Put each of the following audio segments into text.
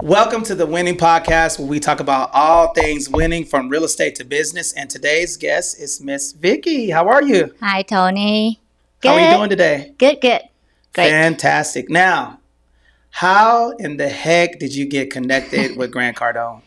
Welcome to the Winning Podcast, where we talk about all things winning from real estate to business. And today's guest is Miss Vicky. How are you? Hi, Tony. How are you doing today? Good. Great. Fantastic. Now, how in the heck did you get connected with Grant Cardone?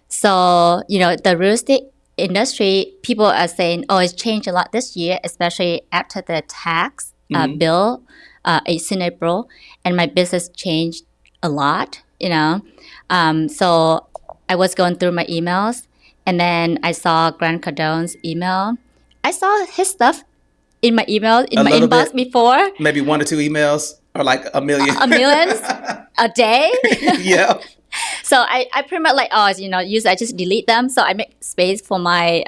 So, the real estate industry, people are saying, it's changed a lot this year, especially after the tax bill, 18 April, and my business changed a lot, So I was going through my emails, and then I saw Grant Cardone's email. I saw his stuff in my email, in my inbox before. Maybe 1 or 2 emails, or like a million. A million a day. Yeah. So I pretty much usually I just delete them. So I make space for my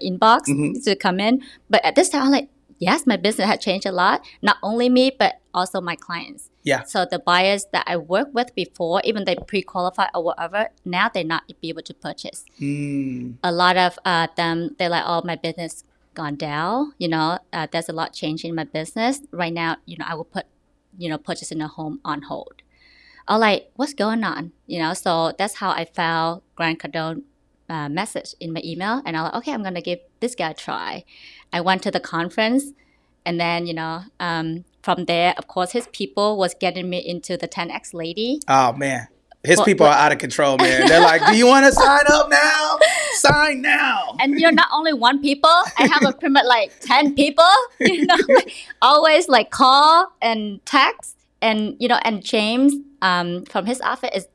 inbox to come in. But at this time, I'm like, yes, my business had changed a lot. Not only me, but also my clients. Yeah. So the buyers that I worked with before, even they pre-qualify or whatever, now they're not be able to purchase. A lot of them, they're like, my business gone down. There's a lot changing in my business right now. I will put, purchasing a home on hold. I'm like, what's going on? So that's how I found Grant Cardone message in my email, and I'm like, okay, I'm gonna give this guy a try. I went to the conference, and then from there, of course, his people was getting me into the 10X lady. Oh man, his people are out of control, man. They're like, do you want to sign up now? Sign now. And not only one people, I have a pretty much like 10 people. Always like call and text, and and James from his office is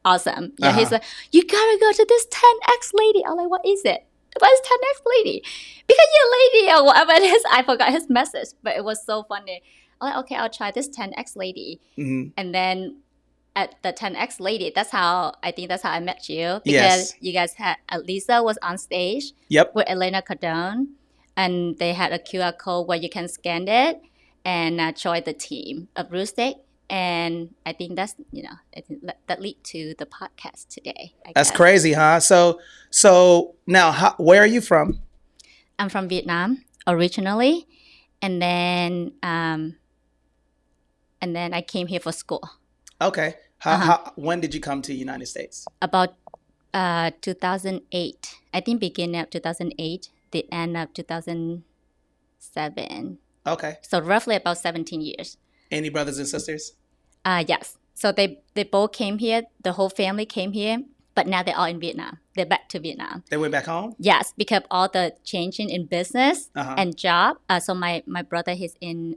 awesome. Yeah, he's like, you gotta go to this 10X lady. I'm like, what is it? What is 10X lady? Because you're a lady or whatever it is. I forgot his message, but it was so funny. I'm like, okay, I'll try this 10X lady. And then at the 10X lady, I think that's how I met you. Because you guys had, Lisa was on stage with Elena Cardone, and they had a QR code where you can scan it and join the team of real estate. And I think that's, that lead to the podcast today. That's crazy, huh? So now, where are you from? I'm from Vietnam originally, and then I came here for school. Okay. When did you come to the United States? About 2008. I think beginning of 2008, the end of 2007. Okay. So roughly about 17 years. Any brothers and sisters? Yes. So they both came here. The whole family came here, but now they're all in Vietnam. They're back to Vietnam. They went back home? Yes, because all the changing in business and job. So my brother, he's in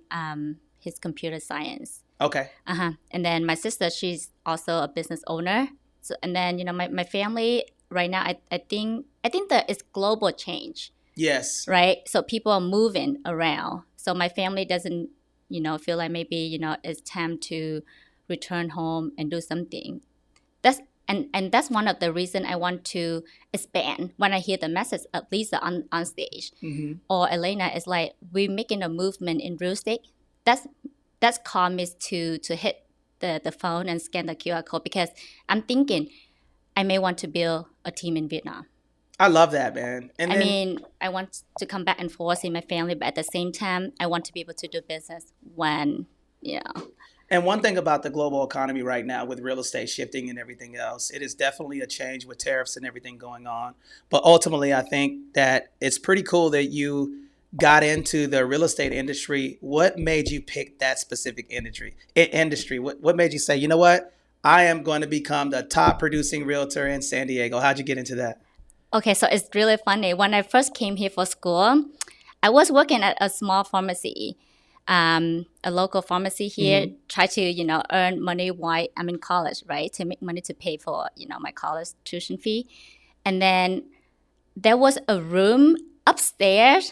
his computer science. Okay. And then my sister, she's also a business owner. So and then my family right now, I think that it's global change. Yes. Right. So people are moving around. So my family doesn't feel like maybe it's time to return home and do something. That's one of the reasons I want to expand. When I hear the message of Lisa on stage or Elena, is like, we're making a movement in real estate. That's called me to hit the phone and scan the QR code, because I'm thinking I may want to build a team in Vietnam. I love that, man. And I want to come back and forth in my family, but at the same time, I want to be able to do business when, And one thing about the global economy right now, with real estate shifting and everything else, it is definitely a change with tariffs and everything going on. But ultimately, I think that it's pretty cool that you got into the real estate industry. What made you pick that specific industry? What made you say, you know what? I am going to become the top producing realtor in San Diego. How'd you get into that? Okay, so it's really funny. When I first came here for school, I was working at a small pharmacy, a local pharmacy here, try to, earn money while I'm in college, right? To make money to pay for, my college tuition fee. And then there was a room upstairs.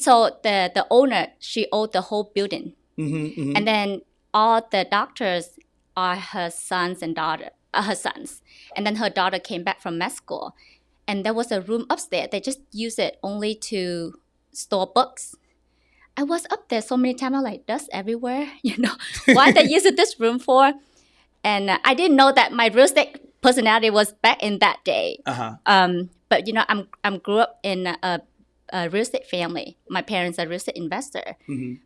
So the owner, she owned the whole building. And then all the doctors are her sons and daughter, her sons. And then her daughter came back from med school. And there was a room upstairs. They just use it only to store books. I was up there so many times. I'm like, dust everywhere. Why they use this room for? And I didn't know that my real estate personality was back in that day. But I'm grew up in a a real estate family. My parents are real estate investor.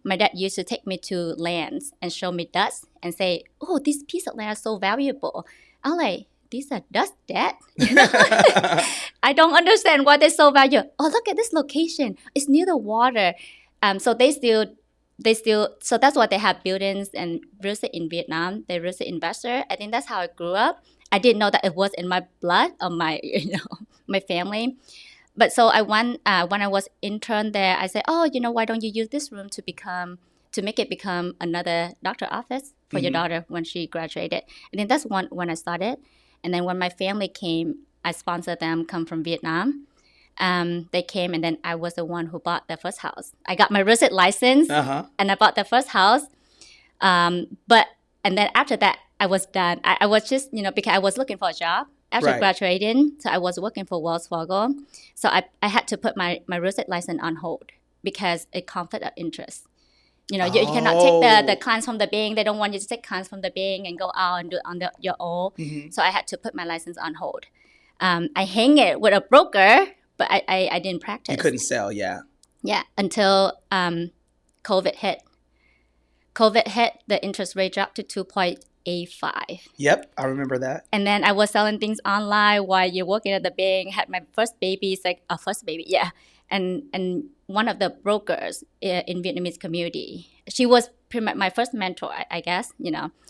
My dad used to take me to lands and show me dust and say, "Oh, this piece of land is so valuable." I'm like, "These are dust, Dad." I don't understand why they're so valuable. Oh, look at this location. It's near the water. So they still. So that's why they have buildings and real estate in Vietnam. They're real estate investor. I think that's how I grew up. I didn't know that it was in my blood or my, my family. But so I went, when I was intern there, I said, "Oh, why don't you use this room to make it become another doctor office for your daughter when she graduated?" And then that's when I started. And then when my family came, I sponsored them come from Vietnam. They came, and then I was the one who bought the first house. I got my real estate license, and I bought the first house. And then after that, I was done. I was just, because I was looking for a job after graduating. So I was working for Wells Fargo. So I had to put my real estate license on hold because it conflict of interest. You cannot take the clients from the bank. They don't want you to take clients from the bank and go out and do it on your own. So I had to put my license on hold. I hang it with a broker, but I didn't practice. You couldn't sell, yeah. Yeah, until COVID hit. COVID hit, the interest rate dropped to 2.85. Yep, I remember that. And then I was selling things online while you're working at the bank. Had my first baby. It's like a first baby, yeah. And one of the brokers in Vietnamese community, she was pretty much my first mentor, I guess.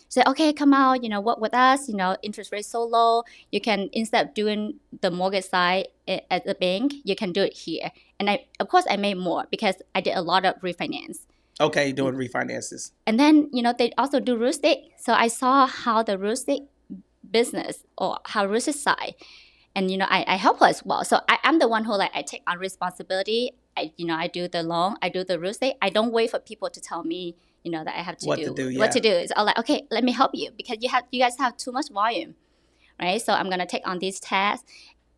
Said, "Okay, come out. Work with us. Interest rate so low. You can, instead of doing the mortgage side at the bank, you can do it here." And of course, I made more because I did a lot of refinance. Okay, doing refinances. And then, they also do real estate. So I saw how the real estate business or how real estate side, and, I help her as well. So I'm the one who, I take on responsibility. I do the loan, I do the real estate. I don't wait for people to tell me, that I have to what to do. It's all like, "Okay, let me help you because you guys have too much volume, right? So I'm going to take on these tasks."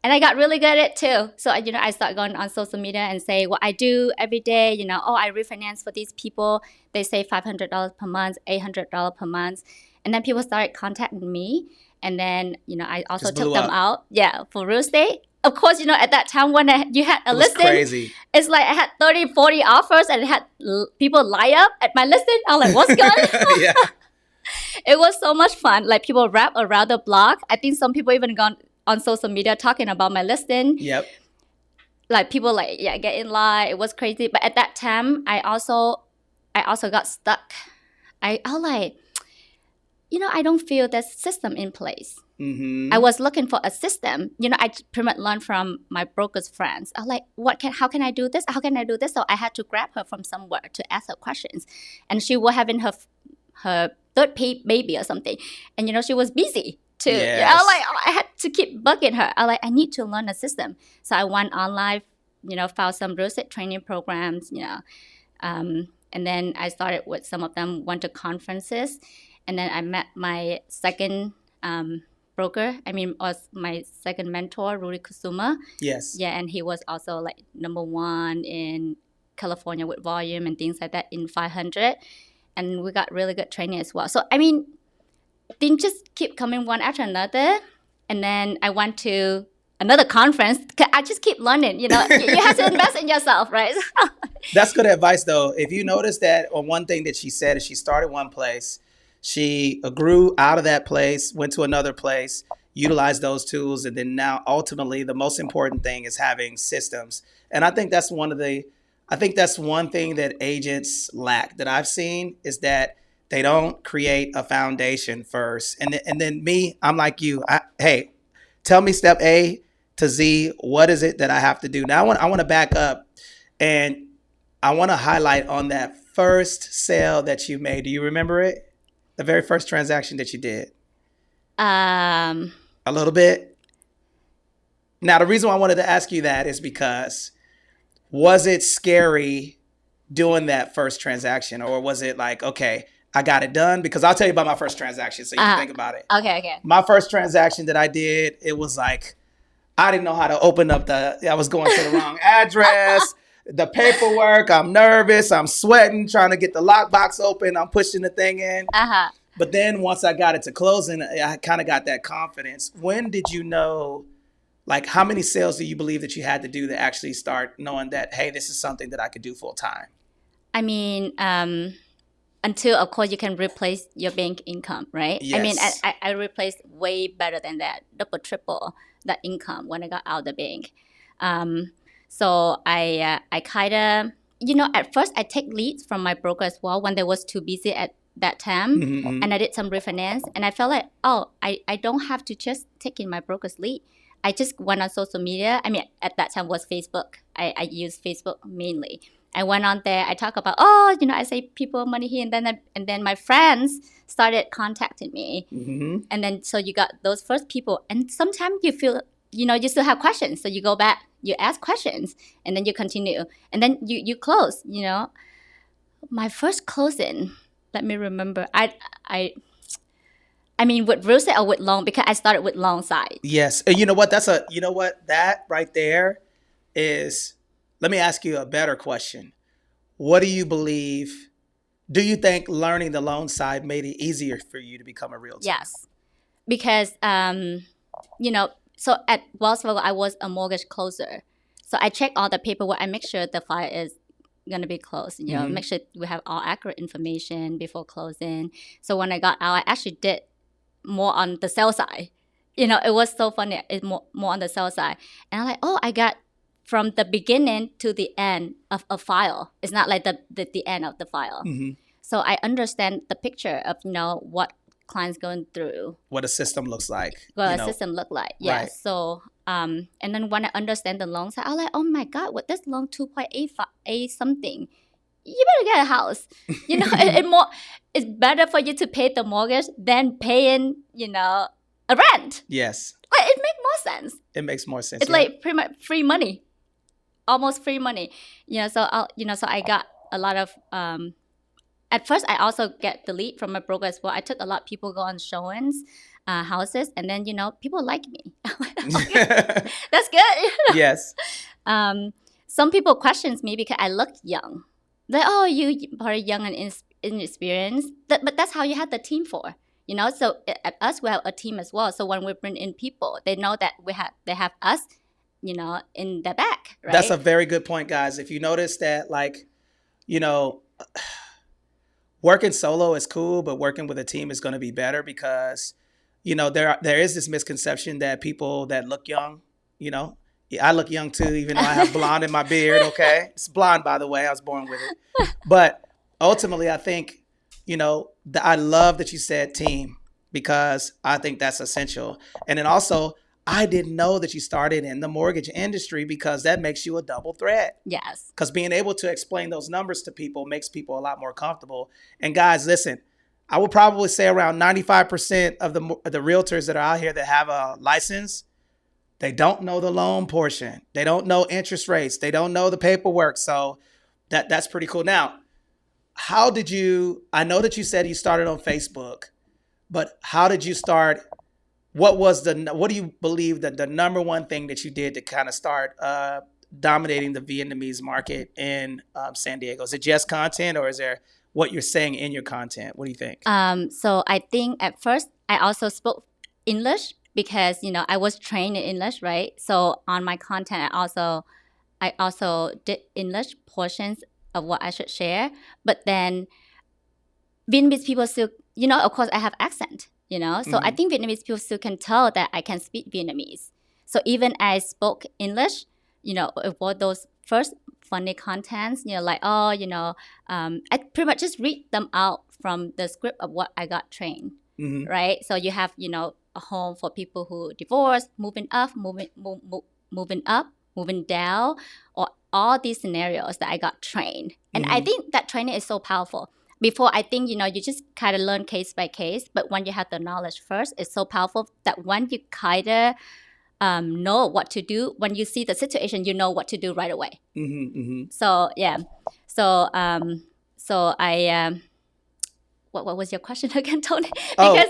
And I got really good at it too. So, I start going on social media and say what I do every day. I refinance for these people. They say $500 per month, $800 per month. And then people started contacting me. And then, I also took them out. Yeah, for real estate. Of course, at that time when you had a listing. Crazy. It's like I had 30, 40 offers and I had people line up at my listing. I'm like, what's going on? Yeah. It was so much fun. Like people wrap around the block. I think some people even gone on social media talking about my listing. Yep. Like people get in line. It was crazy. But at that time, I also got stuck. I like, I don't feel there's a system in place. I was looking for a system. I pretty much learned from my broker's friends. I was like, how can I do this? How can I do this? So I had to grab her from somewhere to ask her questions. And she was having her third baby or something. And, she was busy too. Yes. I had to keep bugging her. I need to learn a system. So I went online, found some real estate training programs, and then I started with some of them, went to conferences. And then I met my second broker. Was my second mentor, Rudy Kusuma. Yes. Yeah, and he was also number one in California with volume and things like that in 500. And we got really good training as well. So, things just keep coming one after another. And then I went to another conference. I just keep learning, you have to invest in yourself, right? That's good advice, though. If you notice that one thing that she said is she started one place, she grew out of that place, went to another place, utilized those tools, and then now ultimately the most important thing is having systems. And I think that's one thing that agents lack that I've seen is that they don't create a foundation first. And then me, I'm like you. Hey, tell me step A to Z. What is it that I have to do? Now I want to back up and I want to highlight on that first sale that you made. Do you remember it? The very first transaction that you did? A little bit. Now, the reason why I wanted to ask you that is because was it scary doing that first transaction, or was it like, okay, I got it done? Because I'll tell you about my first transaction so you can think about it. Okay. My first transaction that I did, it was like, I didn't know how to open up I was going to the wrong address, the paperwork, I'm nervous, I'm sweating, trying to get the lockbox open, I'm pushing the thing in. But then once I got it to closing, I kind of got that confidence. When did you know Like, how many sales do you believe that you had to do to actually start knowing that, hey, this is something that I could do full time? I mean, until of course you can replace your bank income, right? I mean, Yes. I replaced way better than that, double, triple that income when I got out of the bank. So I kind of, at first I take leads from my broker as well when they was too busy at that time, and I did some refinance, and I felt like, oh, I don't have to just take in my broker's lead. I just went on social media. I mean, at that time was Facebook. I used Facebook mainly. I went on there. I talk about, I save people money here, and then my friends started contacting me, and then so you got those first people, and sometimes you feel, you still have questions, so you go back, you ask questions, and then you continue, and then you close. My first closing, let me remember. I mean, with real estate or with loan, because I started with loan side. Yes. And you know what? That right there is, let me ask you a better question. What do you believe? Do you think learning the loan side made it easier for you to become a realtor? Yes. Because, so at Wells Fargo, I was a mortgage closer. So I check all the paperwork. I make sure the file is going to be closed. Make sure we have all accurate information before closing. So when I got out, I actually did more on the sell side. It was so funny. It's more on the sell side. And I'm like, I got from the beginning to the end of a file. It's not like the end of the file. So I understand the picture of, what clients going through. What a system looks like. What a system look like. Yeah. Right. So, and then when I understand the loan side, I'm like, oh my God, what this loan 2.8 something. You better get a house. It's better for you to pay the mortgage than paying, a rent. Yes. But it makes more sense. It makes more sense. It's like pretty much free money, almost free money. So I got a lot of. At first, I also get the lead from my broker as well. I took a lot of people go on showings, houses, and then people like me. That's good. Yes. Some people questions me because I look young. They're, you probably young and inexperienced. But that's how you have the team for. So at us, we have a team as well. So when we bring in people, they know that they have us, in the back, right? That's a very good point, guys. If you notice that, working solo is cool, but working with a team is going to be better because, there is this misconception that people that look young, I look young too, even though I have blonde in my beard. Okay. It's blonde, by the way. I was born with it. But ultimately, I think, I love that you said team because I think that's essential. And then also, I didn't know that you started in the mortgage industry because that makes you a double threat. Yes. Because being able to explain those numbers to people makes people a lot more comfortable. And guys, listen, I will probably say around 95% of the realtors that are out here that have a license, they don't know the loan portion. They don't know interest rates. They don't know the paperwork. So that's pretty cool. Now, how did you, I know that you said you started on Facebook, but how did you start? What do you believe that the number one thing that you did to kind of start dominating the Vietnamese market in San Diego? Is it just content or is there what you're saying in your content? What do you think? So I think at first I also spoke English because, I was trained in English, right? So on my content, I also did English portions of what I should share. But then Vietnamese people still, of course I have accent. So I think Vietnamese people still can tell that I can speak Vietnamese. So even I spoke English, for those first funny contents, I pretty much just read them out from the script of what I got trained, right? So you have, a home for people who divorced, moving up, moving down, or all these scenarios that I got trained. And I think that training is so powerful. Before, I think, you just kind of learn case by case. But when you have the knowledge first, it's so powerful that when you kind of know what to do, when you see the situation, you know what to do right away. So, yeah. So I, what was your question again, Tony? Because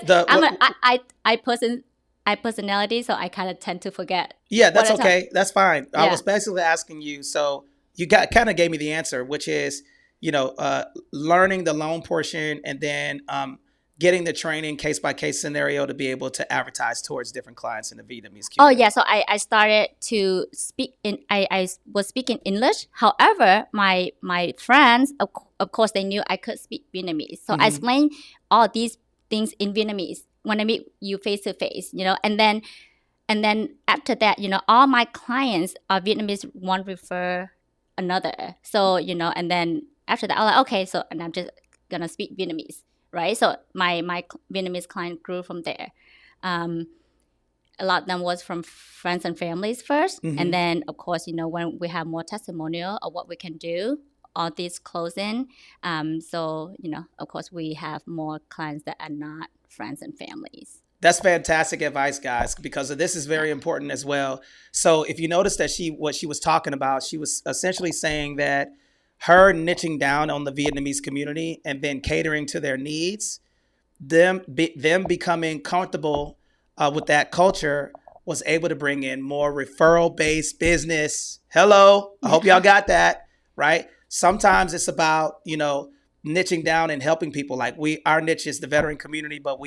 I personality, so I kind of tend to forget. Yeah, that's okay. That's fine. Yeah. I was basically asking you, so you kind of gave me the answer, which is, learning the loan portion and then getting the training case by case scenario to be able to advertise towards different clients in the Vietnamese Oh community? yeah, so I started to speak in I was speaking English. However, my friends of course they knew I could speak Vietnamese. So I explained all these things in Vietnamese when I meet you face to face, and then after that, all my clients are Vietnamese, one refer another. So, and then after that, I'm like, okay, so and I'm just gonna speak Vietnamese, right? So my Vietnamese client grew from there. A lot of them was from friends and families first, and then of course, when we have more testimonial of what we can do, all these closing, so of course, we have more clients that are not friends and families. That's fantastic advice, guys, because this is very important as well. So if you notice that what she was talking about, she was essentially saying that her niching down on the Vietnamese community and then catering to their needs, them becoming comfortable with that culture was able to bring in more referral-based business. Hello, I hope y'all got that, right? Sometimes it's about, niching down and helping people. Like our niche is the veteran community, but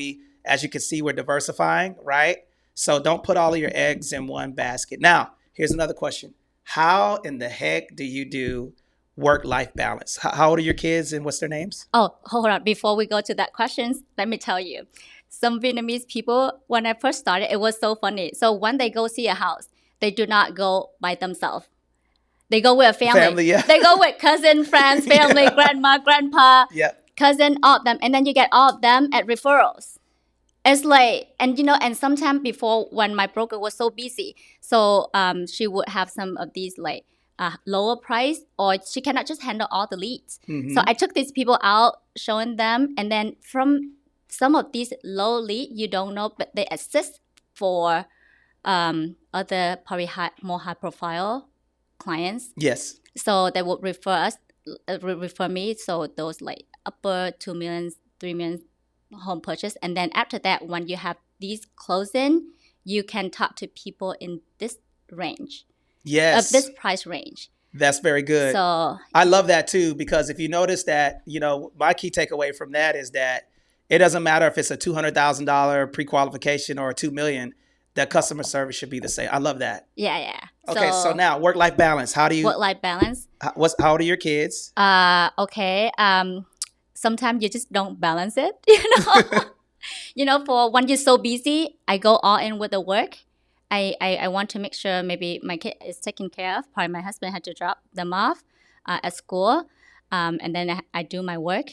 as you can see, we're diversifying, right? So don't put all of your eggs in one basket. Now, here's another question. How in the heck do you do work-life balance? How old are your kids and what's their names? Oh, hold on. Before we go to that question, let me tell you. Some Vietnamese people, when I first started, it was so funny. So when they go see a house, they do not go by themselves. They go with a family. Yeah. They go with cousin, friends, family, grandma, grandpa, cousin, all of them. And then you get all of them at referrals. It's like, and sometimes before when my broker was so busy, so she would have some of these like lower price, or she cannot just handle all the leads. So I took these people out, showing them, and then from some of these low lead, you don't know, but they assist for other probably more high profile clients. Yes. So they would refer me. So those like upper 2 million, 3 million home purchase, and then after that, when you have these closing, you can talk to people in this range. Yes. Of this price range. That's very good. So I love that too, because if you notice that, my key takeaway from that is that it doesn't matter if it's a $200,000 pre-qualification or a $2 million, that customer service should be the same. I love that. Yeah. Okay, so now work-life balance. How do you work-life balance? How old are your kids? Okay. Sometimes you just don't balance it, for when you're so busy, I go all in with the work. I want to make sure maybe my kid is taken care of. Probably my husband had to drop them off at school, and then I do my work.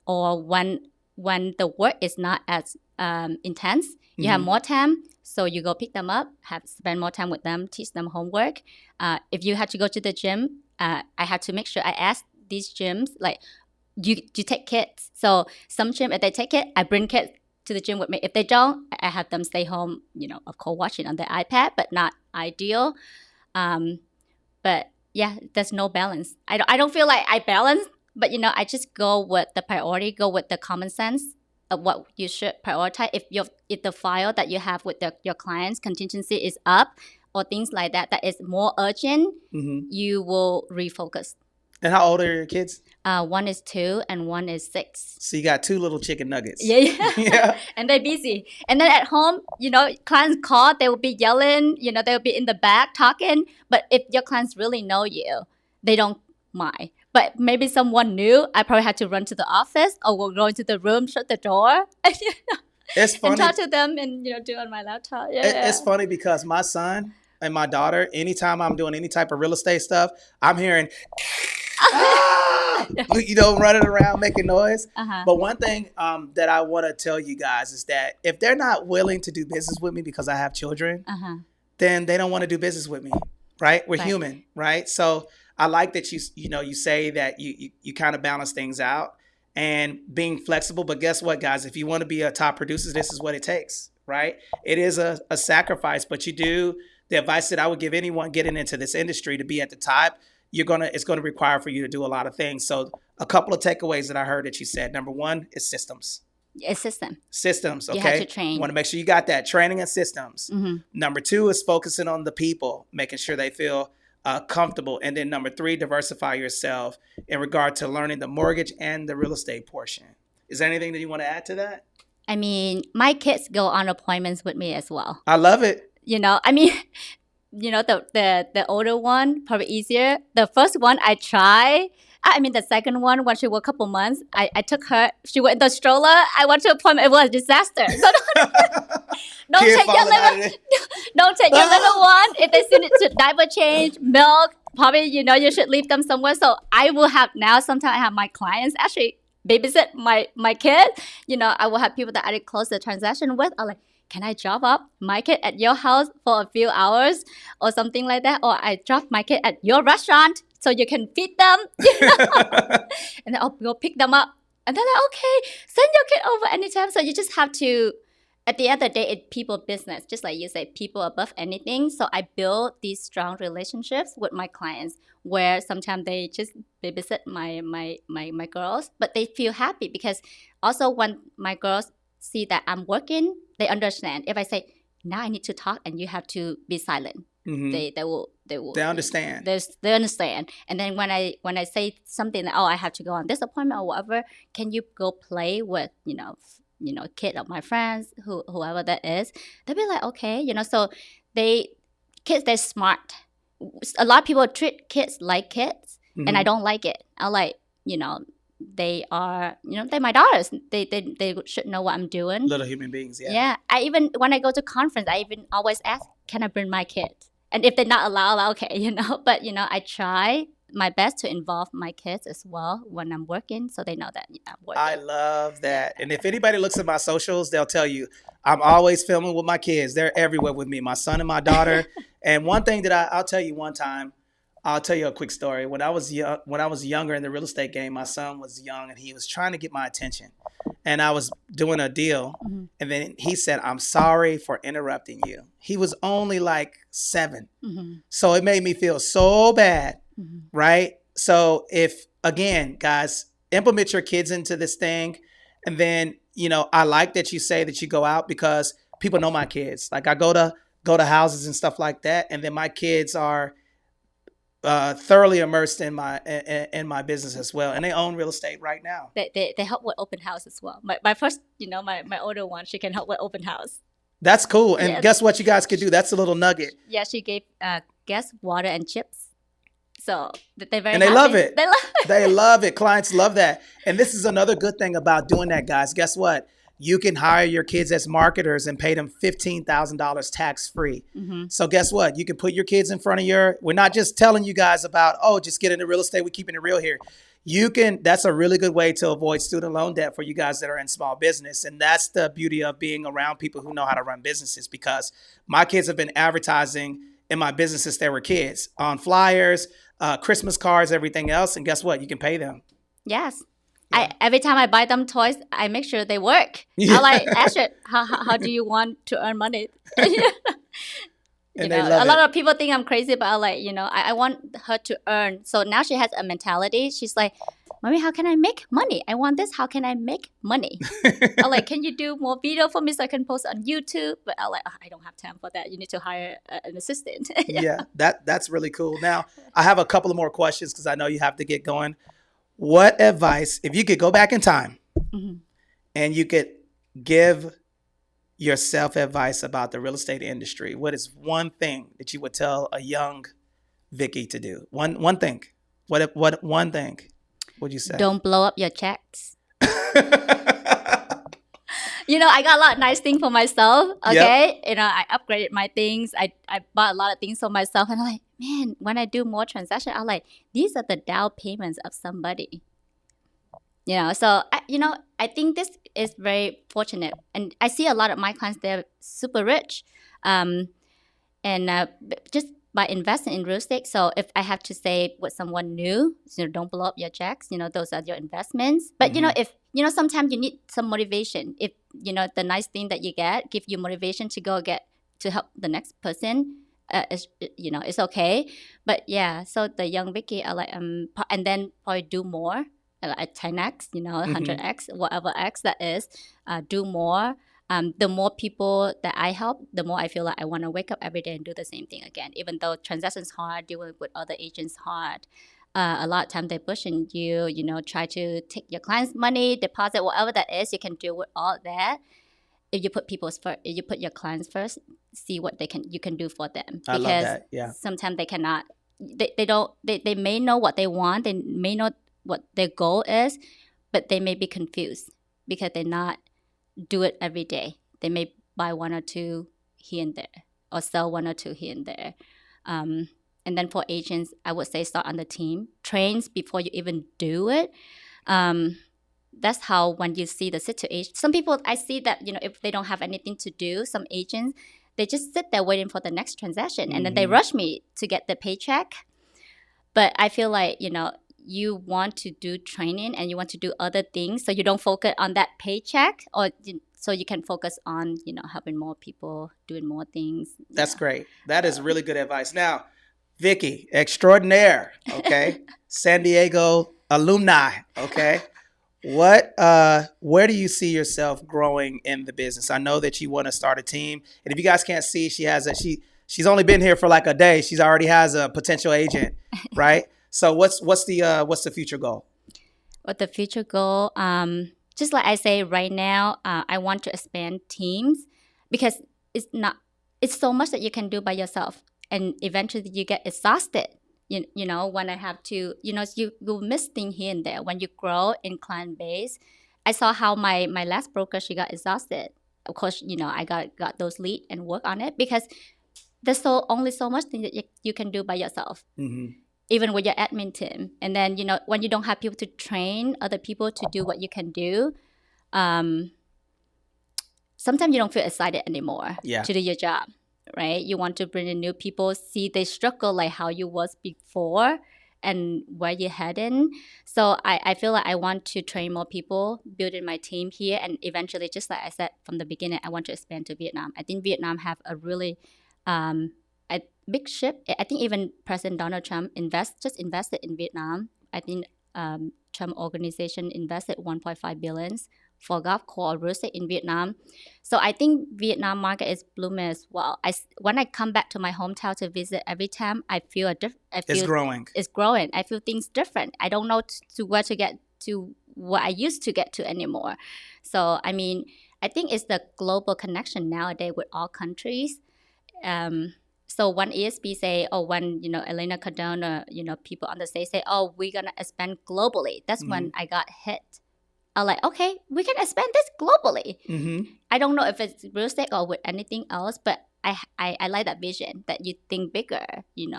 Or when the work is not as intense, you have more time, so you go pick them up, spend more time with them, teach them homework. If you have to go to the gym, I have to make sure I ask these gyms like, you take kids. So some gym, if they take it, I bring kids to the gym with me. If they don't, I have them stay home, of course, watching on their iPad, but not ideal. But yeah, there's no balance. I don't feel like I balance, but I just go with the priority, go with the common sense of what you should prioritize. If the file that you have with your clients contingency is up or things like that is more urgent, you will refocus. And how old are your kids? One is 2 and one is 6. So you got 2 little chicken nuggets. Yeah. And they're busy. And then at home, clients call, they will be yelling, they will be in the back talking. But if your clients really know you, they don't mind. But maybe someone new, I probably had to run to the office or will go into the room, shut the door, It's funny. And talk to them and do it on my laptop. It's funny because my son and my daughter, anytime I'm doing any type of real estate stuff, I'm hearing running around making noise. But one thing that I want to tell you guys is that if they're not willing to do business with me because I have children, then they don't want to do business with me, right? We're human, right? So I like that you say that you kind of balance things out and being flexible. But guess what, guys? If you want to be a top producer, this is what it takes, right? It is a sacrifice, but the advice that I would give anyone getting into this industry to be at the top, it's going to require for you to do a lot of things. So a couple of takeaways that I heard that you said. Number one is systems. It's Systems, okay? You have to train. You want to make sure you got that training and systems. Number 2 is focusing on the people, making sure they feel comfortable. And then number 3, diversify yourself in regard to learning the mortgage and the real estate portion. Is there anything that you want to add to that? I mean, my kids go on appointments with me as well. I love it. I mean, the older one, probably easier. The first one I try. I mean, the second one, when she was a couple months, I took her. She went in the stroller. I went to an appointment. It was a disaster. So don't take your little one. If they still need to diaper change, milk, probably, you should leave them somewhere. So I will have now, sometimes I have my clients actually babysit my kid. I will have people that I close the transaction with. I'm like, can I drop off my kid at your house for a few hours or something like that? Or I drop my kid at your restaurant so you can feed them. And then I'll go pick them up. And they're like, okay, send your kid over anytime. So you just have to, at the end of the day, it's people business. Just like you say, people above anything. So I build these strong relationships with my clients where sometimes they just babysit my girls, but they feel happy because also when my girls see that I'm working, they understand. If I say, now I need to talk and you have to be silent, they understand. They understand. And then when I say something like, I have to go on this appointment or whatever, can you go play with, kid of my friends, whoever that is, they'll be like, okay, so kids, they're smart. A lot of people treat kids like kids, and I don't like it. I like, they are, they're my daughters. They should know what I'm doing. Little human beings, yeah. Yeah. When I go to conference, I even always ask, can I bring my kids? And if they're not allowed, okay, But, I try my best to involve my kids as well when I'm working so they know that I'm working. I love that. And if anybody looks at my socials, they'll tell you I'm always filming with my kids. They're everywhere with me, my son and my daughter. And one thing that I'll tell you one time, I'll tell you a quick story. When I was younger in the real estate game, my son was young and he was trying to get my attention. And I was doing a deal. And then he said, I'm sorry for interrupting you. He was only like 7. So it made me feel so bad. Right? So again, guys, implement your kids into this thing. And then, I like that you say that you go out because people know my kids. Like I go to houses and stuff like that. And then my kids are thoroughly immersed in my business as well. And they own real estate right now. They help with open house as well. My first, my older one, she can help with open house. That's cool. And guess what you guys could do? That's a little nugget. Yeah, she gave guests water and chips. So they're very and they happy. Love it. They love it. They love it. Clients love that. And this is another good thing about doing that, guys. Guess what? You can hire your kids as marketers and pay them $15,000 tax free. So guess what? You can put your kids in front of we're not just telling you guys about, just get into real estate. We're keeping it real here. That's a really good way to avoid student loan debt for you guys that are in small business. And that's the beauty of being around people who know how to run businesses, because my kids have been advertising in my business since they were kids, on flyers, Christmas cards, everything else. And guess what? You can pay them. Yes. Yeah. Every time I buy them toys, I make sure they work. I like, Astrid, how do you want to earn money? And they love a lot of people think I'm crazy, but I like, I want her to earn. So now she has a mentality. She's like, Mommy, how can I make money? I want this. How can I make money? I'm like, can you do more video for me so I can post on YouTube? But I'm like, I don't have time for that. You need to hire an assistant. Yeah, that's really cool. Now, I have a couple of more questions because I know you have to get going. What advice, if you could go back in time and you could give yourself advice about the real estate industry, what is one thing that you would tell a young Vicky to do? One thing. What one thing would you say? Don't blow up your checks. I got a lot of nice things for myself. Okay. Yep. I upgraded my things. I bought a lot of things for myself. And I'm like, man, when I do more transactions, I'm like, these are the down payments of somebody. So, I think this is very fortunate. And I see a lot of my clients, they're super rich. Just by investing in real estate. So if I have to say with someone new, don't blow up your checks, those are your investments. But, if, sometimes you need some motivation. If, the nice thing that you get, give you motivation to go to help the next person, it's okay. But yeah, so the young Vicky, I like, and then probably do more, like 10x, 100x, whatever x that is, do more. The more people that I help, the more I feel like I want to wake up every day and do the same thing again. Even though transactions hard, dealing with other agents hard, a lot of time they pushing you, try to take your client's money, deposit, whatever that is. You can do with all that. If you put if you put your clients first, see what you can do for them. I love that. Yeah. Sometimes they cannot. They may know what they want. They may know what their goal is, but they may be confused because they not do it every day. They may buy one or two here and there, or sell one or two here and there. And then for agents, I would say start on the team. Trains before you even do it. That's how when you see the situation. Some people, I see that, if they don't have anything to do, some agents, they just sit there waiting for the next transaction. And then they rush me to get the paycheck. But I feel like, you want to do training and you want to do other things. So you don't focus on that paycheck, so you can focus on, helping more people, doing more things. That's great. That is really good advice. Now, Vicky, extraordinaire, okay? San Diego alumni, okay? Where do you see yourself growing in the business? I know that you want to start a team, and if you guys can't see, she's only been here for like a day. She's already has a potential agent, right? So what's the future goal? What the future goal? Just like I say right now, I want to expand teams because it's so much that you can do by yourself. And eventually you get exhausted, when I have to, you will miss things here and there. When you grow in client base, I saw how my last broker, she got exhausted. Of course, I got those leads and work on it because there's only so much thing that you can do by yourself, even with your admin team. And then, when you don't have people to train other people to do what you can do, sometimes you don't feel excited anymore to do your job. Right? You want to bring in new people, see they struggle like how you was before and where you're heading. So I feel like I want to train more people, building my team here, and eventually, just like I said from the beginning, I want to expand to Vietnam. I think Vietnam have a really a big ship. I think even President Donald Trump just invested in Vietnam. I think Trump organization invested 1.5 billion for golf course or real estate in Vietnam. So I think Vietnam market is blooming as well. When I come back to my hometown to visit every time, I feel it's growing. It's growing. I feel things different. I don't know where to get to what I used to get to anymore. So I think it's the global connection nowadays with all countries. So when ESP say, when Elena Cardona, people on the stage say, we're gonna expand globally. That's when I got hit. I'm like, okay, we can expand this globally. I don't know if it's real estate or with anything else, but I like that vision that you think bigger. You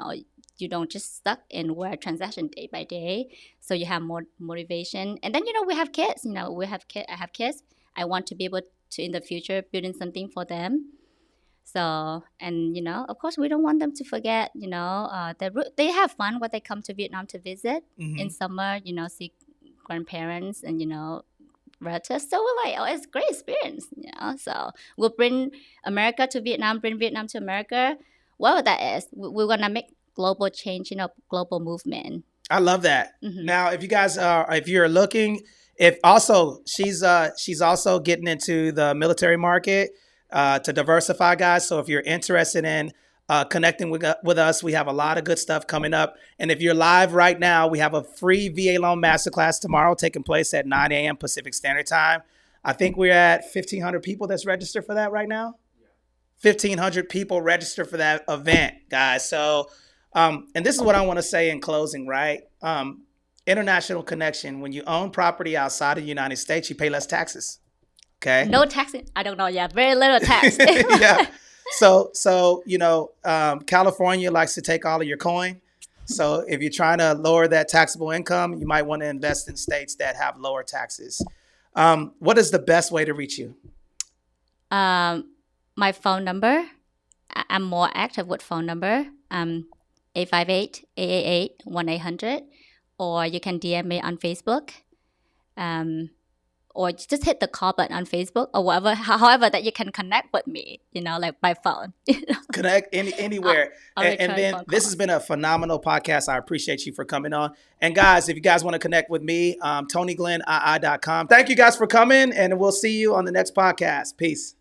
don't just stuck in where transaction day by day. So you have more motivation. And then, we have kids. I have kids. I want to be able to, in the future, building something for them. So, and, of course, we don't want them to forget, they have fun when they come to Vietnam to visit in summer, see grandparents and relatives. So we're like, it's a great experience, so we'll bring America to Vietnam, bring Vietnam to America, whatever that is. We're gonna make global change, global movement. I love that. Now, if you guys if you're looking, she's also getting into the military market to diversify, guys. So if you're interested in connecting with us, we have a lot of good stuff coming up. And if you're live right now, we have a free VA loan masterclass tomorrow taking place at 9 a.m. Pacific Standard Time. I think we're at 1,500 people that's registered for that right now. 1,500 people registered for that event, guys. So, and this is what I want to say in closing, right? International connection. When you own property outside of the United States, you pay less taxes. Okay. No taxes. I don't know. Yeah, very little tax. Yeah. So California likes to take all of your coin. So if you're trying to lower that taxable income, you might want to invest in states that have lower taxes. What is the best way to reach you? My phone number. I'm more active with phone number. 858-888-1800, or you can DM me on Facebook. Or just hit the call button on Facebook or whatever, however that you can connect with me, like by phone. Connect anywhere. And then this has been a phenomenal podcast. I appreciate you for coming on. And guys, if you guys want to connect with me, TonyGlennII.com. Thank you guys for coming, and we'll see you on the next podcast. Peace.